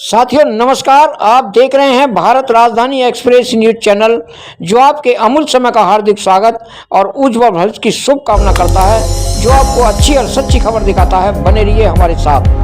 साथियों नमस्कार। आप देख रहे हैं भारत राजधानी एक्सप्रेस न्यूज चैनल, जो आपके अमूल्य समय का हार्दिक स्वागत और उज्जवल भविष्य की शुभकामना करता है, जो आपको अच्छी और सच्ची खबर दिखाता है। बने रहिए हमारे साथ।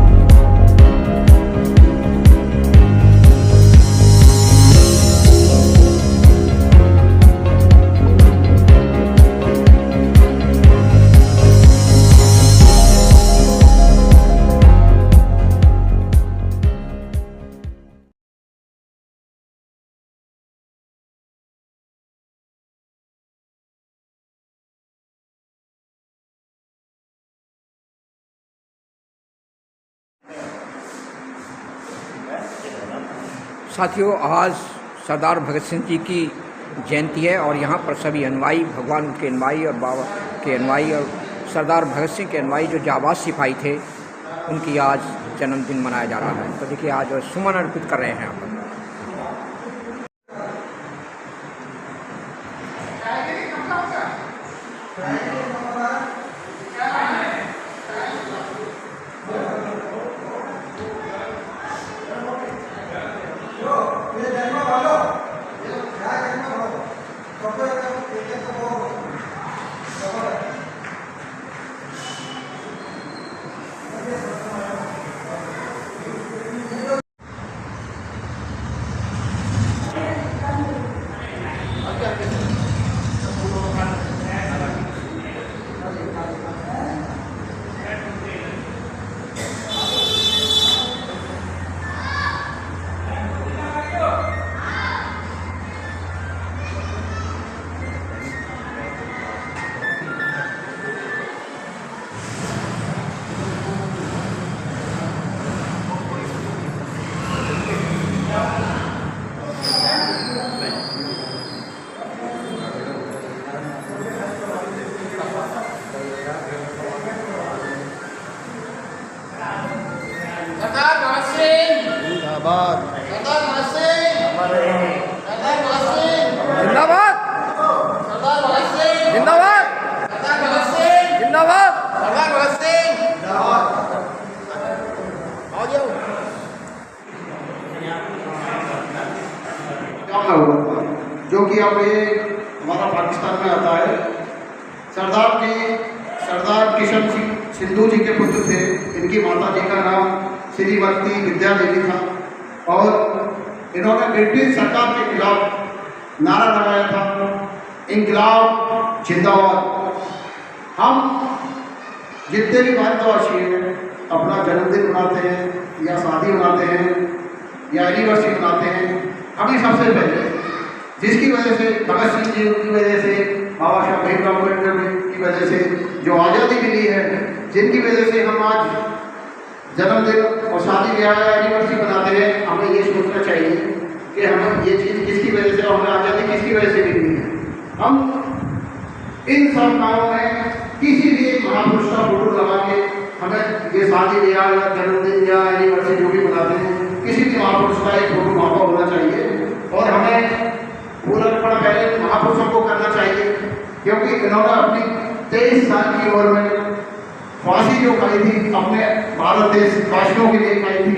साथियों, आज सरदार भगत सिंह जी की जयंती है और यहाँ पर सभी अनुयायी, भगवान के अनुयायी और बाबा के अनुयायी और सरदार भगत सिंह के अनुयायी जो जाबाज सिपाही थे, उनकी आज जन्मदिन मनाया जा रहा है। तो देखिए, आज सुमन अर्पित कर रहे हैं यहाँ पर। सरदार भगत सिंह जिंदाबाद। सरदार भगत सिंह सरदार भगत सिंह जिंदाबाद। सरदार भगत सिंह जिंदाबाद। सरदार भगत सिंह जिंदाबाद। सरदार भगत सिंह आओ जाओ। क्या हुआ जो कि अब ये हमारा पाकिस्तान में आता है। सरदार किशन सिंह सिंधु जी के पुत्र थे। इनकी माता जी का नाम श्रीमती विद्या देवी था और इन्होंने ब्रिटिश सरकार के खिलाफ नारा लगाया था, इंकलाब जिंदाबाद। हम जितने भी भारतवासी हैं अपना जन्मदिन मनाते हैं या शादी मनाते हैं या एनिवर्सरी मनाते हैं, अभी सबसे पहले जिसकी वजह से भगत सिंह जी की वजह से, बाबा साहब भीमराव अम्बेडकर की वजह से जो आज़ादी मिली है, जिनकी वजह से हम आज जन्मदिन और शादी ब्याह एनिवर्सरी बनाते हैं, हमें ये सोचना चाहिए कि हमें ये चीज़ किसकी वजह से और हमें आज़ादी किसकी वजह से मिली है। हम इन सब कामों में किसी भी महापुरुष का फोटो लगा के हमें ये शादी ब्याह या जन्मदिन या एनिवर्सरी जो भी मनाते हैं, किसी भी महापुरुष का एक फोटो वहाँ पर होना चाहिए और हमें पूरा पहले महापुरुषों को करना चाहिए, क्योंकि इन्होंने अपनी 23 साल की उम्र में फांसी जो खाई थी, अपने भारत देशवासियों के लिए खाई थी,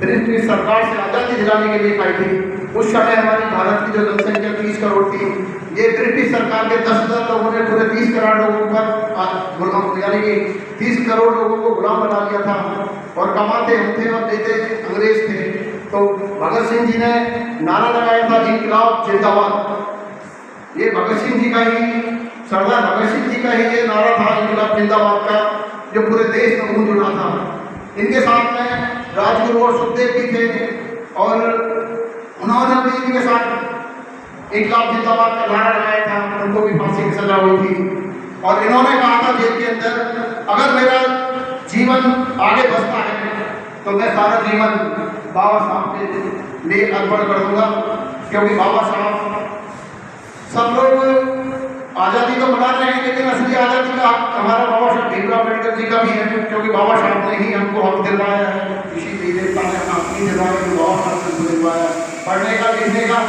ब्रिटिश सरकार से आज़ादी दिलाने के लिए खाई थी। उस समय हमारी भारत की जो जनसंख्या 30 करोड़ थी, ये ब्रिटिश सरकार के 10,000 लोगों ने पूरे 30 करोड़ लोगों पर यानी कि 30 करोड़ लोगों को गुलाम बना लिया था और कमाते हम थे और देते अंग्रेज थे। तो भगत सिंह जी ने नारा लगाया था, इंकलाब जिंदाबाद। ये भगत सिंह जी का ही, सरदार भगत सिंह जी का ही ये नारा था, इंकलाब जिंदाबाद का, जो पूरे देश में गूंज उठा था। इनके साथ में राजगुरु और सुखदेव भी थे और उन्होंने भी इनके साथ इंकलाब जिंदाबाद का नारा लगाया था। उनको भी फांसी की सजा हुई थी और इन्होंने कहा था जेल के अंदर, अगर मेरा जीवन आगे बढ़ता है तो मैं सारा जीवन बाबा साहब के लिए अर्पण कर दूंगा, क्योंकि बाबा साहब सब लोग आज़ादी तो मना रहे हैं, लेकिन असली आज़ादी का हक हमारा बाबा साहब भीमराव अम्बेडकर जी का भी है, क्योंकि बाबा साहब ने ही हमको हक दिलवाया है। किसी भी देवता ने हक नहीं दिलवाया, तो बाबा साहब ने दिलवाया। पढ़ने का, लिखने का,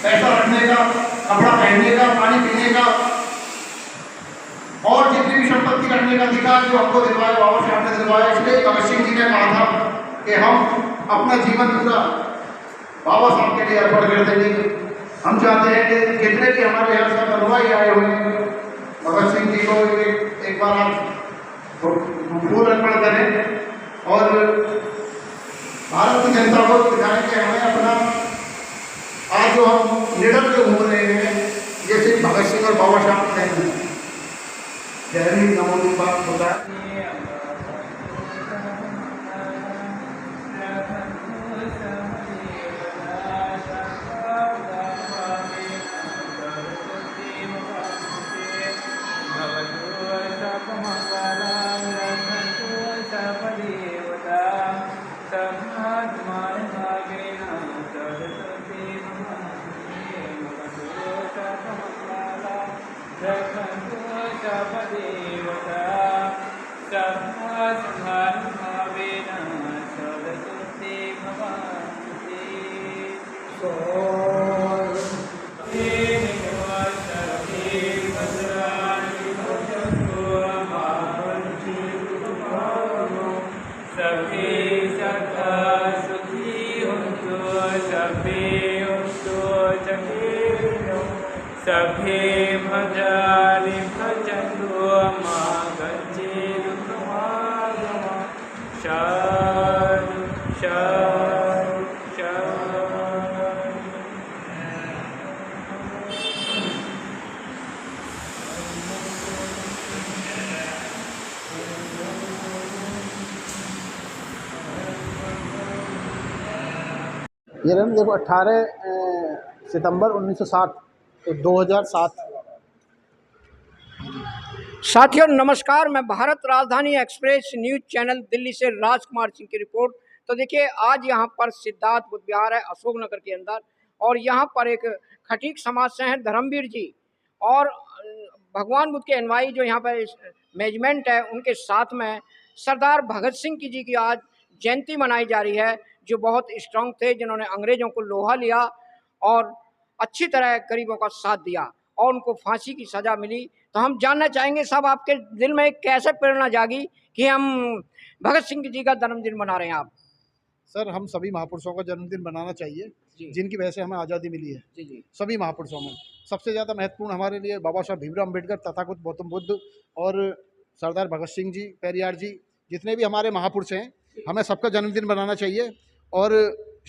पैसा रखने का, कपड़ा पहनने का, पानी पीने का और जितनी भी संपत्ति रखने का अधिकार जो हमको दिलवाया, बाबा साहब ने दिलवाया। इसलिए भगत सिंह जी ने कहा था कि हम अपना जीवन पूरा बाबा साहब के लिए अर्पण कर देंगे। हम चाहते हैं कि जितने भी हमारे यहाँ सब अनुयायी आए हुए हैं, भगत सिंह जी को एक बार आप फूल अर्पण करें और भारत की जनता को दिखाएं कि हमें अपना आज जो हम लीडर जो घूम रहे हैं ये सिर्फ भगत सिंह और बाबा साहब नहीं है। जय हिंद, नमो बात होता है। सभे भजानि भजन्तु मां गच्छेतु समागमः। शान्ति शान्ति शान्ति। ये रन देखो 18 सितंबर 1960 तो 2007। साथियों नमस्कार, मैं भारत राजधानी एक्सप्रेस न्यूज चैनल दिल्ली से राजकुमार सिंह की रिपोर्ट। तो देखिए आज यहाँ पर सिद्धार्थ बुद्ध विहार है अशोकनगर के अंदर, और यहाँ पर एक खटीक समाज से हैं धर्मवीर जी और भगवान बुद्ध के अनुयायी जो यहाँ पर मैनेजमेंट है, उनके साथ में सरदार भगत सिंह जी की आज जयंती मनाई जा रही है, जो बहुत स्ट्रांग थे, जिन्होंने अंग्रेजों को लोहा लिया और अच्छी तरह गरीबों का साथ दिया और उनको फांसी की सज़ा मिली। तो हम जानना चाहेंगे साहब, आपके दिल में कैसे प्रेरणा जागी कि हम भगत सिंह जी का जन्मदिन मना रहे हैं आप? सर, हम सभी महापुरुषों का जन्मदिन बनाना चाहिए जिनकी वजह से हमें आज़ादी मिली है। जी। सभी महापुरुषों में सबसे ज़्यादा महत्वपूर्ण हमारे लिए बाबा साहब भीमराव अम्बेडकर, तथागत गौतम बुद्ध और सरदार भगत सिंह जी, पेरियार जी, जितने भी हमारे महापुरुष हैं, हमें सबका जन्मदिन बनाना चाहिए और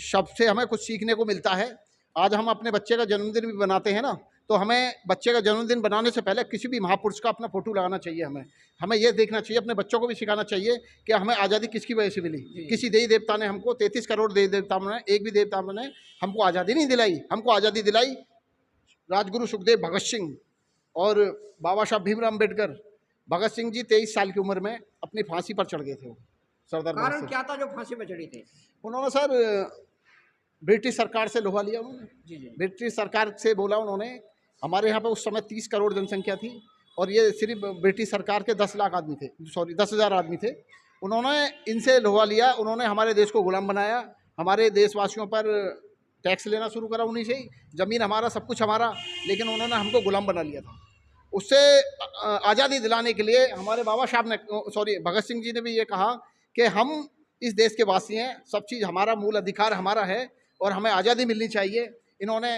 सबसे हमें कुछ सीखने को मिलता है। आज हम अपने बच्चे का जन्मदिन भी बनाते हैं ना, तो हमें बच्चे का जन्मदिन बनाने से पहले किसी भी महापुरुष का अपना फोटो लगाना चाहिए। हमें ये देखना चाहिए, अपने बच्चों को भी सिखाना चाहिए कि हमें आज़ादी किसकी वजह से मिली। किसी देवी देवता ने हमको 33 करोड़ देवी देवताओं ने, एक भी देवताओं ने हमको आज़ादी नहीं दिलाई। हमको आज़ादी दिलाई राजगुरु सुखदेव भगत सिंह और बाबा साहब भीमराव अम्बेडकर। भगत सिंह जी 23 साल की उम्र में अपनी फांसी पर चढ़ गए थे। सरदार भगत सिंह क्या था जो फांसी पर चढ़ी थे? उन्होंने सर ब्रिटिश सरकार से लोहा लिया। उन्होंने ब्रिटिश सरकार से बोला, उन्होंने हमारे यहाँ पे उस समय 30 करोड़ जनसंख्या थी और ये सिर्फ ब्रिटिश सरकार के 10 लाख आदमी थे, 10,000 आदमी थे। उन्होंने इनसे लोहा लिया, उन्होंने हमारे देश को गुलाम बनाया, हमारे देशवासियों पर टैक्स लेना शुरू करा उन्हीं से ही। ज़मीन हमारा, सब कुछ हमारा, लेकिन उन्होंने हमको गुलाम बना लिया था। उससे आज़ादी दिलाने के लिए हमारे बाबा साहब ने, भगत सिंह जी ने भी ये कहा कि हम इस देश के वासी हैं, सब चीज़ हमारा, मूल अधिकार हमारा है और हमें आज़ादी मिलनी चाहिए। इन्होंने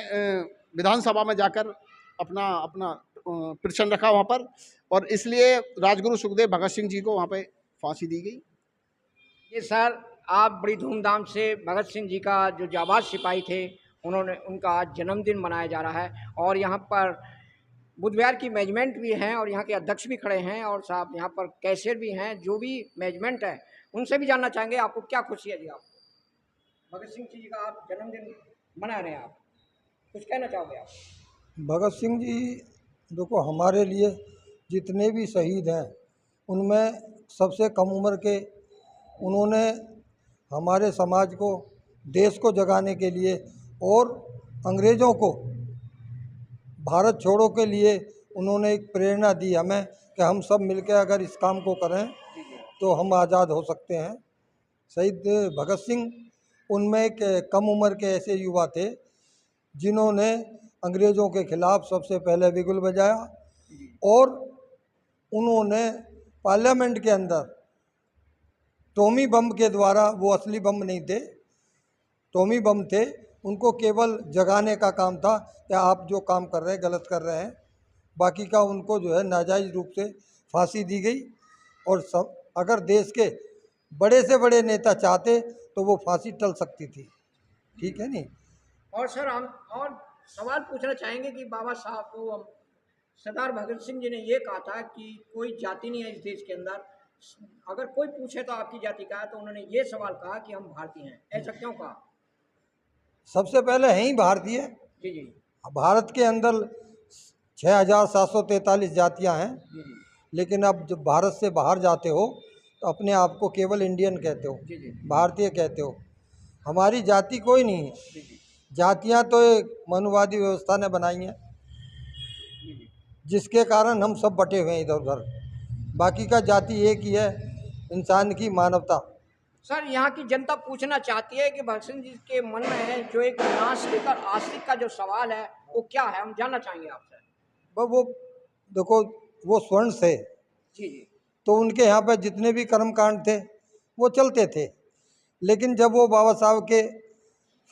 विधानसभा में जाकर अपना प्रश्न रखा वहाँ पर, और इसलिए राजगुरु सुखदेव भगत सिंह जी को वहाँ पे फांसी दी गई। ये सर, आप बड़ी धूमधाम से भगत सिंह जी का जो जाबाज सिपाही थे, उनका आज जन्मदिन मनाया जा रहा है और यहाँ पर बुद्ध विहार की मैनेजमेंट भी हैं और यहाँ के अध्यक्ष भी खड़े हैं और साहब यहाँ पर कैशियर भी हैं, जो भी मैनेजमेंट है उनसे भी जानना चाहेंगे आपको क्या खुशी है जी आपको भगत सिंह जी का आप जन्मदिन मना रहे हैं, आप कुछ कहना चाहोगे आप? भगत सिंह जी देखो, हमारे लिए जितने भी शहीद हैं उनमें सबसे कम उम्र के उन्होंने हमारे समाज को, देश को जगाने के लिए और अंग्रेज़ों को भारत छोड़ो के लिए उन्होंने एक प्रेरणा दी हमें कि हम सब मिलकर अगर इस काम को करें तो हम आज़ाद हो सकते हैं। शहीद भगत सिंह उनमें एक कम उम्र के ऐसे युवा थे जिन्होंने अंग्रेज़ों के ख़िलाफ़ सबसे पहले बिगुल बजाया और उन्होंने पार्लियामेंट के अंदर टॉमी बम के द्वारा, वो असली बम नहीं थे, टॉमी बम थे, उनको केवल जगाने का काम था कि आप जो काम कर रहे हैं गलत कर रहे हैं। बाकी का उनको जो है नाजायज़ रूप से फांसी दी गई। और सब अगर देश के बड़े से बड़े नेता चाहते तो वो फांसी टल सकती थी, ठीक है नहीं। और सर हम और सवाल पूछना चाहेंगे कि बाबा साहब को सरदार भगत सिंह जी ने ये कहा था कि कोई जाति नहीं है इस देश के अंदर, अगर कोई पूछे तो आपकी जाति का है, तो उन्होंने ये सवाल कहा कि हम भारतीय हैं, ऐसा क्यों कहा? सबसे पहले हैं ही भारतीय। जी जी भारत के अंदर 6,743 जातियां हैं, जी जी लेकिन अब जब भारत से बाहर जाते हो तो अपने आप को केवल इंडियन कहते हो, जी जी भारतीय कहते हो। हमारी जाति कोई नहीं है। जी जी जातियां तो एक मनुवादी व्यवस्था ने बनाई हैं, जी जी। जिसके कारण हम सब बटे हुए हैं इधर उधर। बाकी का जाति एक ही है, इंसान की मानवता। सर यहाँ की जनता पूछना चाहती है कि भगत सिंह जी के मन में है जो एक नास्तिक और आस्तिक का जो सवाल है वो क्या है, हम जानना चाहेंगे आपसे। वो देखो, वो स्वर्ण से, जी जी तो उनके यहाँ पे जितने भी कर्मकांड थे वो चलते थे। लेकिन जब वो बाबा साहब के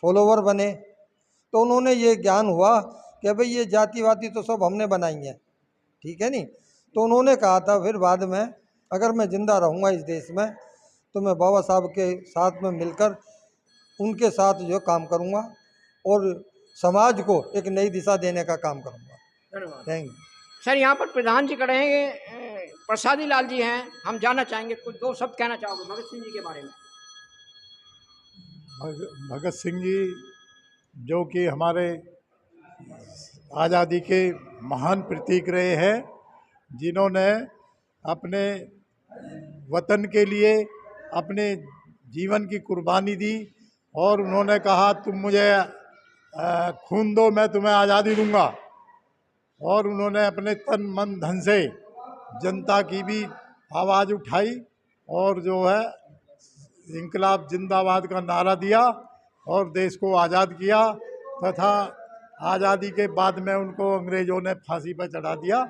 फॉलोवर बने तो उन्होंने ये ज्ञान हुआ कि भाई ये जाति वाति तो सब हमने बनाई है, ठीक है नहीं। तो उन्होंने कहा था फिर बाद में, अगर मैं ज़िंदा रहूँगा इस देश में तो मैं बाबा साहब के साथ में मिलकर उनके साथ जो काम करूँगा और समाज को एक नई दिशा देने का काम करूँगा। धन्यवाद। Thank you. सर यहाँ पर प्रधान जी खड़े हैं, प्रसादी लाल जी हैं, हम जानना चाहेंगे कुछ दो शब्द कहना चाहोगे भगत सिंह जी के बारे में। भगत सिंह जी जो कि हमारे आज़ादी के महान प्रतीक रहे हैं, जिन्होंने अपने वतन के लिए अपने जीवन की कुर्बानी दी और उन्होंने कहा तुम मुझे खून दो, मैं तुम्हें आज़ादी दूंगा। और उन्होंने अपने तन मन धन से जनता की भी आवाज़ उठाई और जो है इंकलाब जिंदाबाद का नारा दिया और देश को आज़ाद किया, तथा आज़ादी के बाद में उनको अंग्रेज़ों ने फांसी पर चढ़ा दिया।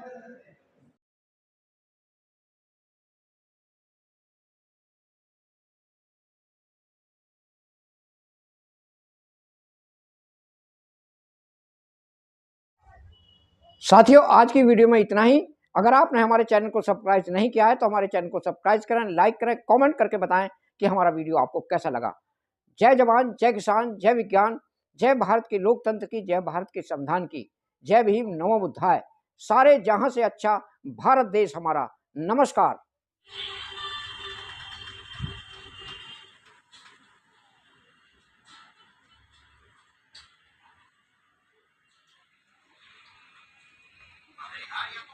साथियों आज की वीडियो में इतना ही। अगर आपने हमारे चैनल को सब्सक्राइब नहीं किया है तो हमारे चैनल को सब्सक्राइब करें, लाइक करें, कमेंट करके बताएं कि हमारा वीडियो आपको कैसा लगा। जय जवान, जय किसान, जय विज्ञान, जय भारत के लोकतंत्र की, जय भारत के संविधान की, जय भीम, नमो बुद्धाय। सारे जहां से अच्छा भारत देश हमारा। नमस्कार। अरे यार, ये तो